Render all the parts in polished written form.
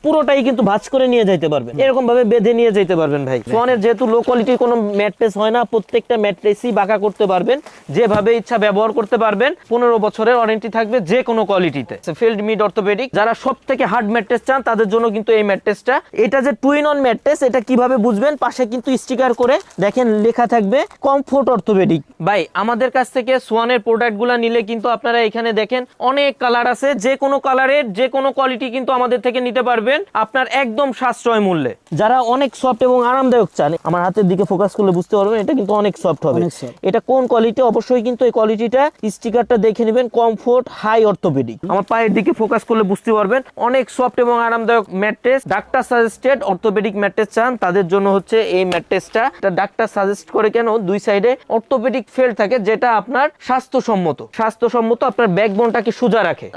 পুরোটাই কিন্তু ভাঁজ করে নিয়ে যেতে পারবেন, এরকম ভাবে বেঁধে নিয়ে যেতে পারবেন ভাই। সোয়ানের যেহেতু লো কোয়ালিটির কোনো ম্যাট্রেস হয় না, প্রত্যেকটা ম্যাট্রেসই বাঁকা করতে পারবেন, যেভাবে ইচ্ছা ব্যবহার করতে পারবেন। 15 বছরের ওয়ারেন্টি থাকবে যে কোনো কোয়ালিটিতে। ফিল্ড মিড অর্থোপেডিক যারা সব থেকে হার্ড ম্যাট্রেস চান তাদের জন্য কিন্তু এই ম্যাট্রেসটা। এটা যে টুইন অন ম্যাট্রেস, এটা কিভাবে বুঝবেন, পাশে কিন্তু স্টিকার করে দেখেন লেখা থাকবে কমফোর্ট অর্থোপেডিক। ভাই আমাদের কাছ থেকে সোয়ানের প্রোডাক্টগুলো নিলে কিন্তু আপনারা এখানে দেখেন অনেক কালার আছে, যে কোনো কালারের যে কোনো কোয়ালিটি কিন্তু আমাদের থেকে নিতে পারবেন আপনার একদম সাশ্রয় মূল্যে। যারা অনেক সফট এবং আরামদায়ক চান, আমার হাতের দিকে ফোকাস করলে বুঝতে পারবেন এটা কিন্তু অনেক সফট হবে। এটা কোন কোয়ালিটি, অবশ্যই কিন্তু এই কোয়ালিটিটা স্টিকারটা দেখে নেবেন, কমফোর্ট হাই অর্থোপেডিক। আমার পায়ের দিকে ফোকাস করলে বুঝতে পারবেন অনেক সফট এবং আরামদায়ক mattress. Doctor suggested orthopaedic mattress চান তাদের জন্য হচ্ছে এই ম্যাট্রেসটা। ডাক্তার সাজেস্ট করে কেন, দুই সাইডে অর্থোপেডিক ফেল্ড থাকে যেটা আপনার স্বাস্থ্যসম্মত আপনার ব্যাকবোনটাকে সোজা রাখে।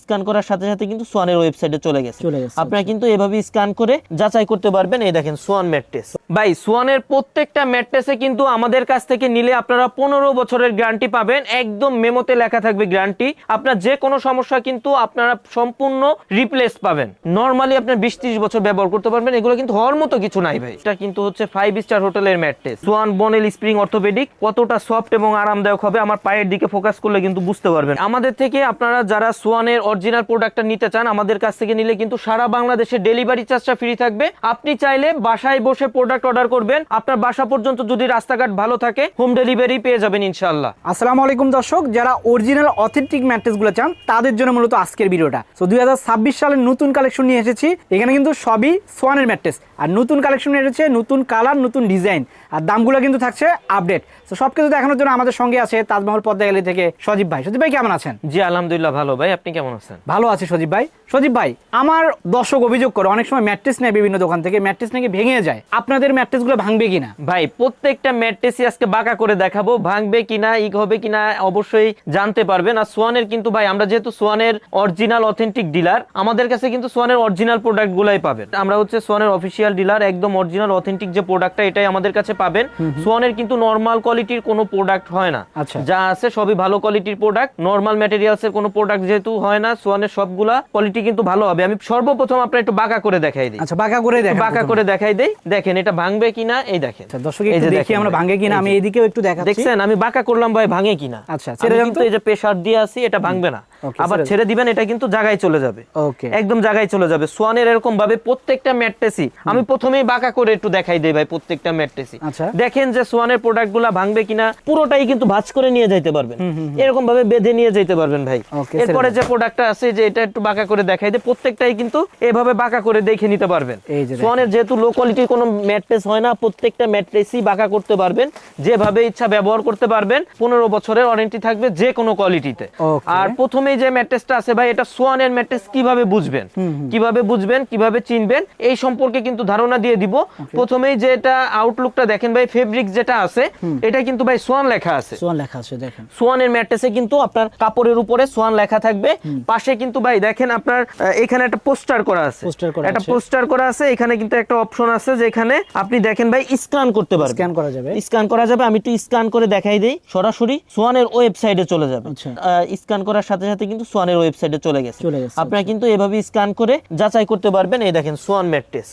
স্ক্যান করার সাথে সাথে কিন্তু সোয়ানের ওয়েবসাইটে চলে গেছে। আপনারা কিন্তু এভাবে স্ক্যান করে যাচাই করতে পারবেন। এই দেখেন সোয়ান ম্যাট্রেস। ভাই সোয়ানের প্রত্যেকটা ম্যাট্রেসে কিন্তু আমাদের কাছ থেকে নিলে আপনারা 15 বছরের গ্যারান্টি পাবেন, একদম মেমোতে লেখা থাকবে গ্যারান্টি। আপনার যে কোনো সমস্যা কিন্তু আপনারা সম্পূর্ণ রিপ্লেস পাবেন। নরমালি আপনার 20-30 বছর ব্যবহার করতে পারবেন, এগুলো কিন্তু হওয়ার মতো কিছু নাই ভাই। এটা কিন্তু হচ্ছে 5 স্টার হোটেলের mattress. Swan Bonnell spring orthopaedic কতটা সফট এবং আরামদায়ক হবে আমার পায়ের দিকে ফোকাস করলে কিন্তু বুঝতে পারবেন। আমাদের থেকে আপনারা যারা সোয়ানের অরিজিনাল প্রোডাক্টটা নিতে চান, আমাদের কাছ থেকে নিলে কিন্তু সারা বাংলাদেশে ডেলিভারি চার্জটা ফ্রি থাকবে। আপনি চাইলে বাসায় বসে প্রোডাক্ট অর্ডার করবেন, আপনার বাসা পর্যন্ত যদি রাস্তাঘাট ভালো থাকে হোম ডেলিভারি পেয়ে যাবেন ইনশাআল্লাহ। আসসালামু আলাইকুম দর্শক, যারা অরিজিনাল অথেন্টিক ম্যাট্রেসগুলো চান তাদের জন্য মূলত আজকের ভিডিওটা। সো 2026 সালের নতুন কালেকশন নিয়ে এসেছি। এখানে কিন্তু সবই সোয়ানের ম্যাট্রেস, আর নতুন কালেকশন এসেছে, নতুন কালার, নতুন ডিজাইন, আর দামগুলো কিন্তু থাকছে আপডেট। তো সবকিছু দেখানোর জন্য আমাদের সঙ্গে আছে তাজমহল পদ্মা গ্যালারি থেকে সজীব ভাই। সজীব ভাই কেমন আছেন? জি আলহামদুলিল্লাহ ভালো ভাই, আপনি কেমন আছেন? ভালো আছি সজীব ভাই। সজীব ভাই, আমার দর্শক অভিযোগ করে অনেক সময় ম্যাট্রেস নেয় বিভিন্ন দোকান থেকে, ম্যাট্রেস নাকি ভেঙে যায়, আপনাদের ম্যাট্রেসগুলো ভাঙবে কিনা? ভাই প্রত্যেকটা ম্যাট্রেসই আজকে বাঁকা করে দেখাবো, ভাঙবে কিনা ই হবে কিনা অবশ্যই জানতে পারবেন। আর সোয়ানের কিন্তু ভাই আমরা যেহেতু সোয়ানের অরিজিনাল অথেন্টিক ডিলার, আমাদের কাছে কিন্তু সোয়ানের অরিজিনাল প্রোডাক্ট গুলাই পাবেন। আমরা হচ্ছে সোয়ানের অফিসিয়াল ডিলার, একদম অরিজিনাল অথেন্টিক যে প্রোডাক্টটা এটাই আমাদের কাছে পাবেন। সোয়ানের কিন্তু নরমাল কোয়ালিটির কোনো প্রোডাক্ট হয় না, যা আছে সবই ভালো কোয়ালিটির প্রোডাক্ট। নরমাল ম্যাটেরিয়ালস এর কোনো প্রোডাক্ট যেহেতু হয় না, সোয়ানের সবগুলা কোয়ালিটি কিন্তু ভালো হবে। আমি সর্বপ্রথম আপনার একটু বাঁকা করে দেখাই দিই। আচ্ছা, বাঁকা করে দেখাই দেই, দেখেন এটা ভাঙবে কিনা। এই দেখেন দর্শক, একটু দেখি আমরা ভাঙে কিনা। আমি এইদিকেও একটু দেখাচ্ছি, দেখছেন আমি বাঁকা করলাম ভাই, ভাঙে কিনা। আচ্ছা, ছেড়ে দেন তো। এই যে প্রেসার দিয়ে আসি, এটা ভাঙবে না। আবার ছেড়ে দিবেন, এটা কিন্তু জায়গায় চলে যাবে, একদম জায়গায় চলে যাবে। সোয়ানের এরকম ভাবে প্রত্যেকটা ম্যাট্রেসই আমি প্রথমেই বাঁকা করে একটু দেখাই দেই ভাই। প্রত্যেকটা ম্যাট্রেসই দেখেন যে সোয়ানের প্রোডাক্টগুলো ভাঙবে কিনা, পুরোটাই কিন্তু ভাঁজ করে নিয়ে যেতে পারবেন, এরকম ভাবে বেঁধে নিয়ে যেতে পারবেন ভাই। এরপরে যে প্রোডাক্টটা আছে, যে এটা একটু বাঁকা করে দেখাই দেই, প্রত্যেকটাই কিন্তু এভাবে বাঁকা করে দেখে নিতে পারবেন। সোয়ানের যেহেতু লো কোয়ালিটির কোনো ম্যাট্রেস হয় না, প্রত্যেকটা ম্যাট্রেসই বাঁকা করতে পারবেন, যেভাবে ইচ্ছা ব্যবহার করতে পারবেন। 15 বছরের ওয়ারেন্টি থাকবে যে কোনো কোয়ালিটিতে। আর প্রথমেই যে ম্যাট্রেসটা আছে ভাই, এটা সোয়ানের ম্যাট্রেস কিভাবে বুঝবেন, কিভাবে চিনবেন এই সম্পর্কে কিন্তু ধারণা দিয়ে দিব। প্রথমেই যে এটা আউটলুকটা দেখেন ভাই, ফেব্রিক যেটা আছে এটা কিন্তু ভাই সোয়ান লেখা আছে। দেখেন সোয়ানের ম্যাট্রেসে কিন্তু আপনার কাপড়ের উপরে সোয়ান লেখা থাকবে। পাশে কিন্তু ভাই দেখেন আপনার এখানে একটা পোস্টার করা আছে, এখানে কিন্তু একটা অপশন আছে যেখানে আপনি দেখেন ভাই স্ক্যান করতে পারবেন, স্ক্যান করা যাবে। আমি একটু স্ক্যান করে দেখাই দেই, সরাসরি সোয়ানের ওয়েবসাইটে চলে যাবে। স্ক্যান করার সাথে সাথে কিন্তু সোয়ানের ওয়েবসাইটে চলে গেছে। আপনারা কিন্তু এভাবে স্ক্যান করে যাচাই করতে পারবেন। এই দেখেন সোয়ান ম্যাট্রেস,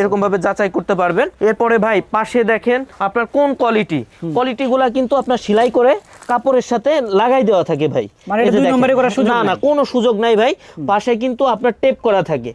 এরকম ভাবে যাচাই করতে পারবেন। এরপরে ভাই পাশে দেখেন আপনার কোন কোয়ালিটি গুলা কিন্তু আপনার সেলাই করে কাপড়ের সাথে লাগাই দেওয়া থাকে ভাই। না কোনো সুযোগ নাই ভাই। পাশে কিন্তু আপনার টেপ করা থাকে,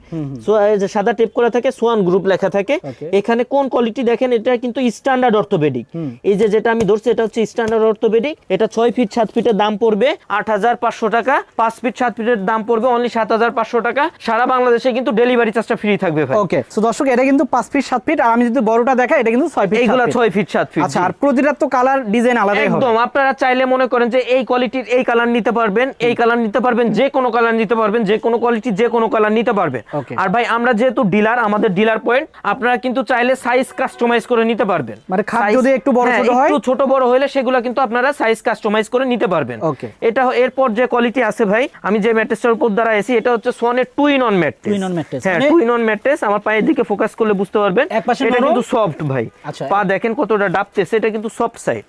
সাদা টেপ করা থাকে, সোয়ান গ্রুপ লেখা থাকে। এখানে কোন কোয়ালিটি দেখেন, এটা কিন্তু স্ট্যান্ডার্ড অর্থোপেডিক। এই যে যেটা আমি ধরছি এটা হচ্ছে স্ট্যান্ডার্ড অর্থোপেডিক। এটা 6 ফিট 7 ফিটের দাম পড়বে 8,500 টাকা, 5 ফিট 7 ফিটের দাম পড়বে অনলি 7,500 টাকা। সারা বাংলাদেশে কিন্তু ডেলিভারি চার্জটা ফ্রি থাকবে ভাই। ওকে, সো দর্শক এটা কিন্তু 5 ফিট 7 ফিট, আর আমি যদি বড়টা দেখাই এটা কিন্তু 6 ফিট। এইগুলা 6 ফিট 7 ফিট। আচ্ছা, আর প্রতিটা তো কালার ডিজাইন আলাদা হবে একদম। আপনারা চাইলে মনে করেন যে এই কোয়ালিটির এই কালার নিতে পারবেন, এই কালার নিতে পারবেন, যে কোনো কালার নিতে পারবেন, যে কোনো কোয়ালিটির যে কোনো কালার নিতে পারবেন। আর ভাই আমরা যেহেতু ডিলার, আমাদের ডিলার পয়েন্ট, আপনারা কিন্তু চাইলে সাইজ কাস্টমাইজ করে নিতে পারবেন। মানে খাট যদি একটু বড় ছোট হয়, একটু ছোট বড় হলে সেগুলো কিন্তু আপনারা সাইজ কাস্টমাইজ করে নিতে পারবেন। এটা এরপর যে কোয়ালিটি আছে ভাই আমি যে ম্যাট্রেসটার উপর দ্বারা এসি এটা হচ্ছে সোয়ানের two in one mattress. Two in one mattress, হ্যাঁ টু ইন অন ম্যাট্রেস। আমার পায়ের দিকে ফোকাস করলে বুঝতে পারবেন এটা কিন্তু সফট ভাই। আচ্ছা, পা দেখেন কতটা ডাবতেছে, এটা কিন্তু সফট সাইড,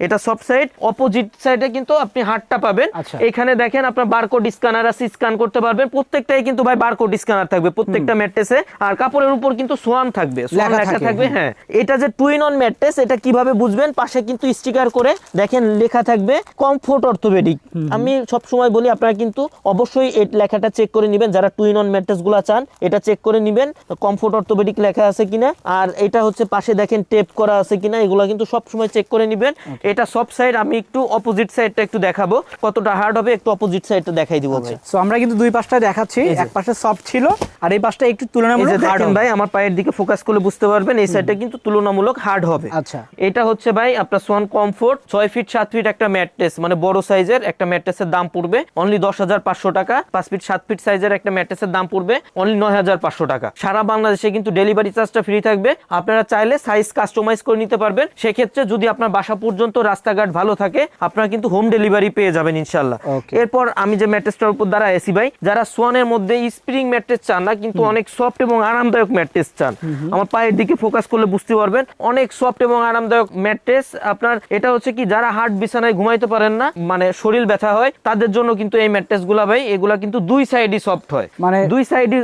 এটা সফট সাইড। অপোজিট সাইডে কিন্তু আপনি হাতটা পাবেন। এখানে দেখেন আপনার বারকোড স্ক্যানার আছে, স্ক্যান করতে পারবেন। প্রত্যেকটাই কিন্তু ভাই বারকোড স্ক্যানার থাকবে প্রত্যেকটা ম্যাট্রেসে। আর কাপড়ের উপর কিন্তু সোয়ান থাকবে, সোয়ান লেখা থাকবে। হ্যাঁ এটা যে টু ইন অন ম্যাট্রেস এটা কিভাবে বুঝবেন, পাশে কিন্তু স্টিকার করে দেখেন লেখা থাকবে কমফোর্ট অর্থোপেডিক। আমি সব সময় বলি আপনারা কিন্তু অবশ্যই এই লেখাটা চেক করে নেবেন, যারা টু ইন অন ম্যাট্রেস গুলা চান এটা চেক করে নেবেন কমফোর্ট অর্থোপেডিক লেখা আছে কিনা। আর এটা হচ্ছে পাশে দেখেন টেপ করা আছে কিনা, এগুলো কিন্তু সব সময় চেক করে নেবেন। এটা সফট সাইড, আমি একটু অপোজিট সাইডটা একটু দেখাবো কতটা হার্ড হবে, একটু অপোজিট সাইডটা দেখাই দিব ভাই। সো আমরা কিন্তু দুই পাশটা দেখাচ্ছি, এক পাশে সফট ছিল আর এই পাশটা একটু তুলনামূলক হার্ড। ভাই আমার পায়ের দিকে ফোকাস করলে বুঝতে পারবেন এই সাইডটা কিন্তু তুলনামূলক হার্ড হবে। আচ্ছা এটা হচ্ছে ভাই আপনার সোয়ান কমফোর্ট 6 ফিট 7 ফিট একটা ম্যাট্রেস, মানে বড় সাইজের একটা ম্যাট্রেসের দাম পড়বে অনলি 10,500 টাকা। 5 ফিট 7 ফিট সাইজের একটা ম্যাট্রেসের দাম পড়বে অনলি 9,500 টাকা। সারা বাংলাদেশে কিন্তু ডেলিভারি চার্জটা ফ্রি থাকবে। আপনারা চাইলে সাইজ কাস্টমাইজ করে নিতে পারবেন। সেক্ষেত্রে যদি আপনার বাসা পর্যন্ত রাস্তাঘাট ভালো থাকে আপনারা কিন্তু হোম ডেলিভারি পেয়ে যাবেন ইনশাল্লাহ। এরপর আমি যে ম্যাট্রেসটার উপর দ্বারা এসি ভাই, যারা সোয়ানের মধ্যে স্প্রিং ম্যাট্রেস চান না কিন্তু অনেক সফট এবং আরামদায়ক ম্যাট্রেস চান, আমার পায়ের দিকে ফোকাস করলে বুঝতে পারবেন অনেক সফট এবং আরামদায়ক ম্যাট্রেস। আপনার এটা হচ্ছে কি যারা হার্ড বিছানায় ঘুমাইতে পারেন না, মানে শরীর ব্যথা হয়, তাদের জন্য কিন্তু এই ম্যাট্রেস গুলা ভাই এগুলা কিন্তু দুই সাইডই সফট হয়, মানে দুই সাইডই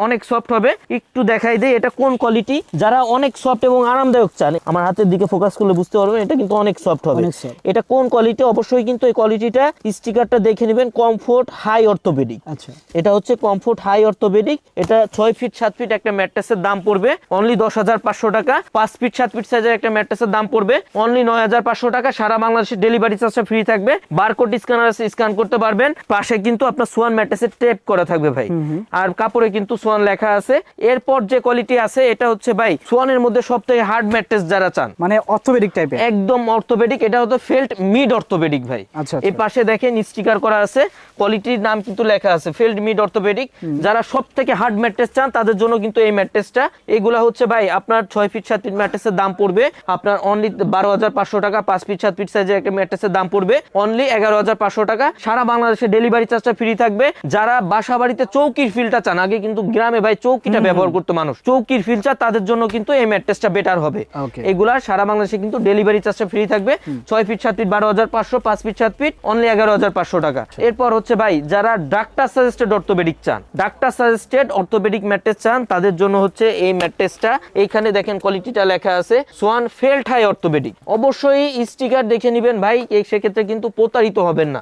অনেক সফট হবে। একটু দেখাই দেই এটা কোন কোয়ালিটি। যারা অনেক সফট এবং আরামদায়ক চান আমার হাতের দিকে ফোকাস করলে বুঝতে পারবেন এটা কিন্তু অনেক সফট হবে। এটা কোন কোয়ালিটি, অবশ্যই কিন্তু এই কোয়ালিটিটা স্টিকারটা দেখে নেবেন কমফোর্ট হাই অর্থোপেডিক। আচ্ছা এটা হচ্ছে কমফোর্ট হাই অর্থোপেডিক। এটা 6 ফিট 7 ফিট একটা ম্যাট্রেসের দাম পড়বে অনলি 10,500 টাকা। 5 ফিট 7 ফিট সাইজের একটা ম্যাট্রেসের দাম পড়বে অনলি 9,500 টাকা। সারা বাংলাদেশে ডেলিভারি চার্জটা ফ্রি থাকবে। বারকোড স্ক্যানার স্ক্যান করতে পারবেন। পাশে কিন্তু আপনার সোয়ান ম্যাট্রেসের টেপ করা থাকবে ভাই, আর কাপড়ে কিন্তু সোয়ান লেখা আছে। এরপর যে কোয়ালিটি আছে এটা হচ্ছে ভাই সোয়ানের মধ্যে সবথেকে হার্ড ম্যাট্রেস যারা চান, মানে অর্থোপেডিক টাইপের, একদম অর্থোপেডিক। এটা হচ্ছে ফেল্ট মিড অর্থোপেডিক ভাই। এই পাশে দেখেন স্টিকার করা আছে, কোয়ালিটির নাম কিন্তু লেখা আছে ফেল্ট মিড অর্থোপেডিক। যারা সবথেকে হার্ড ম্যাট্রেস চান তাদের জন্য কিন্তু এই ম্যাট্রেসটা। এগুলা হচ্ছে ভাই আপনার 6 ফিট 7 ফিট ম্যাট্রেসের দাম পড়বে আপনার অনলি 12,500 টাকা। 5 ফিট 7 ফিট সাইজের একটা ম্যাট্রেসের দাম পড়বে অনলি 11,500 টাকা। সারা বাংলাদেশে ডেলিভারি চার্জটা ফ্রি থাকবে। যারা বাসা বাড়িতে চৌকির ফিলটা চান, আগে কিন্তু গ্রামে ভাই চৌকিটা ব্যবহার করতো মানুষ, চৌকির ফিল চান তাদের জন্য কিন্তু এই ম্যাট্রেসটা বেটার হবে। এগুলা সারা বাংলাদেশে কিন্তু ডেলিভারি চার্জটা ফ্রি থাকবে। 6 feet 7 feet 12,500, 5 feet 7 feet only 11,500 টাকা। এরপর হচ্ছে ভাই যারা ডাক্তার সাজেস্টেড অর্থোপেডিক চান, ডাক্তার সাজেস্টেড অর্থোপেডিক ম্যাট্রেস চান তাদের জন্য হচ্ছে এই ম্যাট্রেসটা। এইখানে দেখেন কোয়ালিটিটা লেখা আছে সোয়ান ফেল্ট হাই অর্থোপেডিক। অবশ্যই স্টিকার দেখে নেবেন ভাই, এই সেক্ষেত্রে কিন্তু প্রতারিত হবেন না।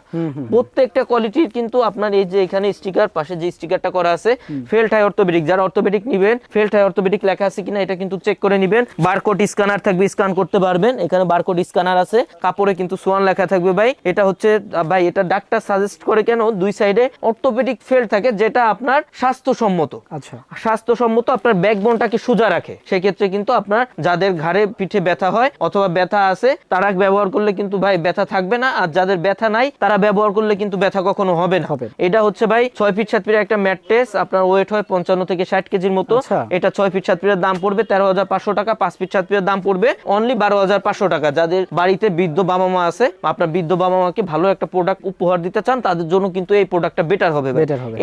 প্রত্যেকটা কোয়ালিটির কিন্তু আপনার এই যে এখানে স্টিকার, পাশে যে স্টিকারটা করা আছে ফেল্ট হাই অর্থোপেডিক, যারা অর্থোপেডিক নেবেন ফেল্ট হাই অর্থোপেডিক লেখা আছে কিনা এটা কিন্তু চেক করে নেবেন। বারকোড স্ক্যানার থাকবে, স্ক্যান করতে পারবেন। এখানে বারকোড স্ক্যানার আছে, কাপড়ে কিন্তু সোয়ান লেখা থাকবে ভাই। এটা হচ্ছে ভাই এটা ডাক্তার সাজেস্ট করে কেন, দুই সাইডে অর্থোপেডিক ফেল্ট থাকে যেটা আপনার স্বাস্থ্যসম্মত। আচ্ছা স্বাস্থ্যসম্মত আপনার ব্যাকবোনটাকে সোজা রাখে। সেক্ষেত্রে কিন্তু আপনার যাদের ঘাড়ে পিঠে ব্যথা হয় অথবা ব্যথা আছে তারা ব্যবহার করলে কিন্তু ভাই ব্যথা থাকবে না, আর যাদের ব্যথা নাই তারা ব্যবহার করলে কিন্তু ব্যথা কখনো হবে না। এটা হচ্ছে ভাই 6 ফিট 7 ফিট একটা ম্যাট্রেস, আপনার ওয়েট হয় 55 থেকে 60 কেজির মতো। এটা 6 ফিট 7 ফিটের দাম পড়বে 13,500 টাকা। 5 ফিট 7 ফিটের দাম পড়বে অনলি 12,500 টাকা। যাদের বাড়িতে বৃদ্ধ বাবা মা আছে, আপনার বৃদ্ধ বাবা মাকে ভালো একটা প্রোডাক্ট উপহার দিতে চান তাদের জন্য কিন্তু এই প্রোডাক্টটা বেটার হবে।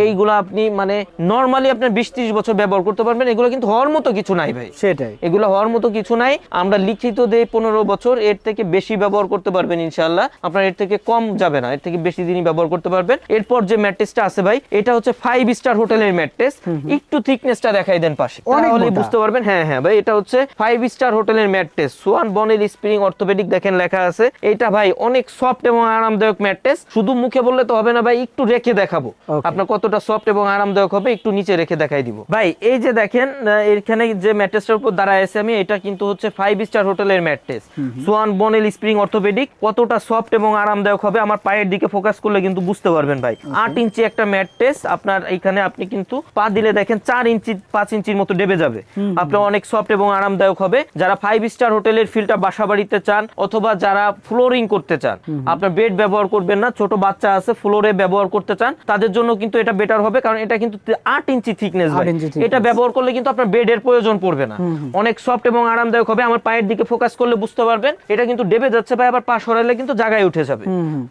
এইগুলো আপনি মানে নরমালি আপনার 20-30 বছর ব্যবহার করতে পারবেন। এগুলো কিন্তু হওয়ার মতো কিছু নাই ভাই, সেটাই, এগুলো হওয়ার মতো কিছু নাই। আমরা লিখিত দেই 15 বছর, এর থেকে বেশি ব্যবহার করতে পারবেন ইনশাআল্লাহ। আপনার এর থেকে কম যাবে না, এর থেকে বেশি দিনই ব্যবহার করতে পারবেন। এরপর যে ম্যাট্রেসটা আছে ভাই এটা হচ্ছে 5 স্টার হোটেলের ম্যাট্রেস। একটু থিকনেসটা দেখাই দেন পাশে, তাহলে বুঝতে পারবেন। হ্যাঁ হ্যাঁ ভাই এটা হচ্ছে 5 স্টার হোটেলের mattress, Swan Bonnell spring orthopaedic দেখেন লেখা আছে। এটা ভাই অনেক সফট এবং আরামদায়ক ম্যাট্রেস। শুধু মুখে বললে তো হবে না ভাই, একটু রেখে দেখাবো আপনার কতটা সফট এবং আরামদায়ক হবে, একটু নিচে রেখে দেখাই দিব ভাই। এই যে দেখেন এখানে যে ম্যাট্রেসটার উপর দাঁড়ায় আছে আমি, এটা কিন্তু হচ্ছে 5 স্টার হোটেলের mattress, Swan Bonnell spring orthopaedic. কতটা সফট এবং আরামদায়ক হবে আমার পায়ের দিকে ফোকাস করলে কিন্তু বুঝতে পারবেন ভাই। 8 ইঞ্চি একটা ম্যাট্রেস, আপনার এখানে আপনি কিন্তু পা দিলে দেখেন 4 ইঞ্চি 5 ইঞ্চির মতো ডেবে যাবে। আপনার অনেক সফট এবং আরামদায়ক হবে। যারা 5 স্টার হোটেলের ফিলটা বাসা বাড়িতে চান অথবা যারা ফ্লোরিং করতে চান, আপনার বেড ব্যবহার করবেন না, ছোট বাচ্চা আছে ফ্লোরে ব্যবহার করতে চান তাদের জন্য কিন্তু এটা বেটার হবে। কারণ এটা কিন্তু 8 ইঞ্চি থিকনেস ভাই, এটা ব্যবহার করলে কিন্তু আপনার বেডের প্রয়োজন পড়বে না। অনেক সফট এবং আরামদায়ক হবে। আমার পায়ের দিকে ফোকাস করলে বুঝতে পারবেন এটা কিন্তু ডেবে যাচ্ছে ভাই, আবার পা সরাইলে কিন্তু জায়গায় উঠে যাবে।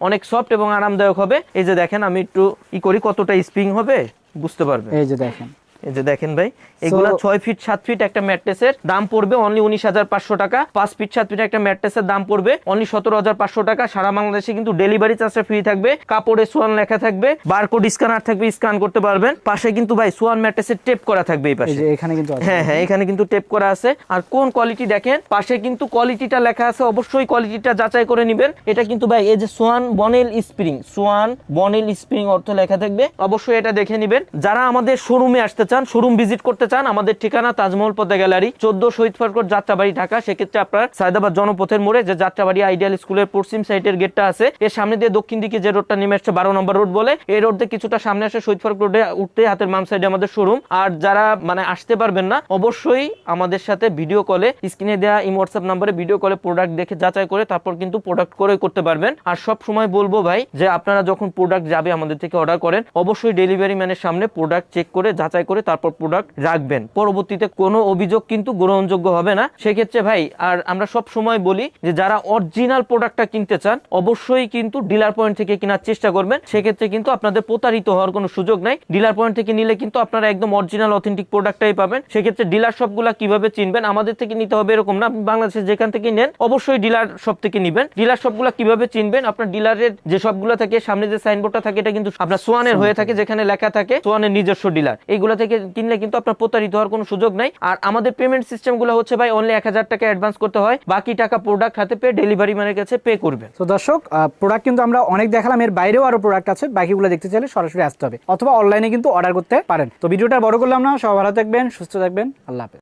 অনেক সফট এবং আরামদায়ক হবে। এই যে দেখেন আমি একটু করি কতটা স্প্রিং হবে বুঝতে পারবেন। এই যে দেখেন, এই যে দেখেন ভাই, এগুলা 6 ফিট 7 ফিট একটা ম্যাট্রেসের দাম পড়বে অনলি 19,500 টাকা। 5 ফিট 7 ফিট একটা ম্যাট্রেসের দাম পড়বে অনলি 17,500 টাকা। সারা বাংলাদেশে কিন্তু ডেলিভারি চার্জটা ফ্রি থাকবে। কাপড়ে সোয়ান লেখা থাকবে, বারকোড স্ক্যানার থাকবে, স্ক্যান করতে পারবেন। পাশে কিন্তু ভাই সোয়ান ম্যাট্রেসের টেপ করা থাকবে এই এই পাশে। যে এখানে কিন্তু আছে। হ্যাঁ হ্যাঁ, এখানে কিন্তু টেপ করা আছে। আর কোন কোয়ালিটি দেখেন, পাশে কিন্তু কোয়ালিটিটা লেখা আছে, অবশ্যই কোয়ালিটিটা যাচাই করে নেবেন। এটা কিন্তু ভাই এই যে Swan Bonnell spring, Swan Bonnell spring অর্থ লেখা থাকবে, অবশ্যই এটা দেখে নেবেন। যারা আমাদের শোরুমে আসতে চান, শোরুম ভিজিট করতে চান, আমাদের ঠিকানা তাজমহল পদ্মা গ্যালারি 14 শহীদ ফারুক যাত্রাবাড়ি ঢাকা। সেক্ষেত্রে আপনার সায়দাবাদ জনপথের মোড়ে যে যাত্রাবাড়ি আইডিয়াল স্কুলের পশ্চিম সাইডের গেটটা আছে, এর সামনে দিয়ে দক্ষিণ দিকে যে রোডটা নেমে আসছে 12 নম্বর রোড বলে, এই রোড দিয়ে কিছুটা সামনে আসে শহীদ ফারুক রোডে উঠতে হাতের বাম সাইডে আমাদের শোরুম। আর যারা মানে আসতে পারবেন না, অবশ্যই আমাদের সাথে ভিডিও কলে, স্ক্রিনে দেওয়া এই হোয়াটসঅ্যাপ নম্বরে ভিডিও কলে প্রোডাক্ট দেখে যাচাই করে তারপর কিন্তু প্রোডাক্ট ক্রয় করতে পারবেন। আর সব সময় বলবো ভাই যে আপনারা যখন প্রোডাক্ট যাবে আমাদের থেকে অর্ডার করেন, অবশ্যই ডেলিভারি ম্যানের সামনে প্রোডাক্ট চেক করে যাচাই করে তারপর প্রোডাক্ট রাখবেন। পরবর্তীতে কোনো অভিযোগ কিন্তু গ্রহণযোগ্য হবে না। সেক্ষেত্রে ভাই আর আমরা সব সময় বলি যে যারা অরিজিনাল প্রোডাক্টটা কিনতে চান, অবশ্যই কিন্তু ডিলার পয়েন্ট থেকে কেনার চেষ্টা করবেন। সেক্ষেত্রে কিন্তু আপনাদের প্রতারিত হওয়ার কোনো সুযোগ নাই। ডিলার পয়েন্ট থেকে নিলে কিন্তু আপনারা একদম অরিজিনাল অথেন্টিক প্রোডাক্টটাই পাবেন। সেক্ষেত্রে ডিলার শপগুলো কিভাবে চিনবেন, আমাদের থেকে নিতে হবে এরকম না। আপনি বাংলাদেশে যেখান থেকে নেন অবশ্যই ডিলার শপ থেকে নেবেন। ডিলার শপগুলো কিভাবে চিনবেন, আপনার ডিলারের যে সবগুলো থাকে সামনে যে সাইনবোর্ডটা থাকে এটা কিন্তু আপনার সোয়ানের হয়ে থাকে, যেখানে লেখা থাকে সোয়ানের নিজস্ব ডিলার। এইগুলো থেকে কিনলে কিন্তু আপনার প্রতারিত হওয়ার কোনো সুযোগ নাই। আর আমাদের পেমেন্ট সিস্টেম গুলো হচ্ছে ভাই অনলি 1000 টাকা অ্যাডভান্স করতে হয়, বাকি টাকা প্রোডাক্ট হাতে পেয়ে ডেলিভারি ম্যানের কাছে পে করবেন। তো দর্শক, প্রোডাক্ট কিন্তু আমরা অনেক দেখালাম, এর বাইরেও আরো প্রোডাক্ট আছে, বাকিগুলো দেখতে চাইলে সরাসরি আসতে হবে অথবা অনলাইনে কিন্তু অর্ডার করতে পারেন। তো ভিডিওটা বড় করলাম না, সবাই ভালো থাকবেন, সুস্থ থাকবেন, আল্লাহ হাফেজ।